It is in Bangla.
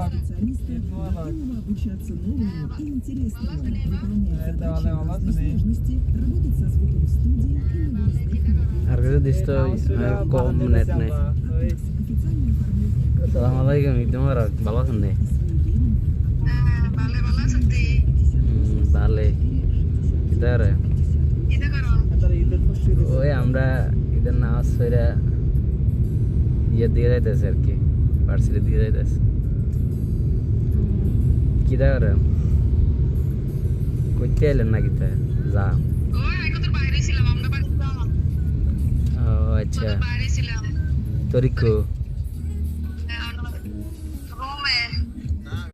специалисты готовы обучаться новому и интересному, выполнять Это задачи она разной не. сложности, работать со звуком в студии и на выездных мероприятиях. আর কিছু দিস তো কম নেট নেই Официальное оформление সালাম আলাইকুম ঈদ মোবারক ভালো আছেন নি ভালো কিদারে ওই আমরা ঈদের নামাজ পড়ে ইয়ে দিয়ে যাইতেছে আর কি পার্সেলে দিয়ে যাইতেছে কিদা করে কইতে এলেন না কিতা যা ও আচ্ছা তরিকু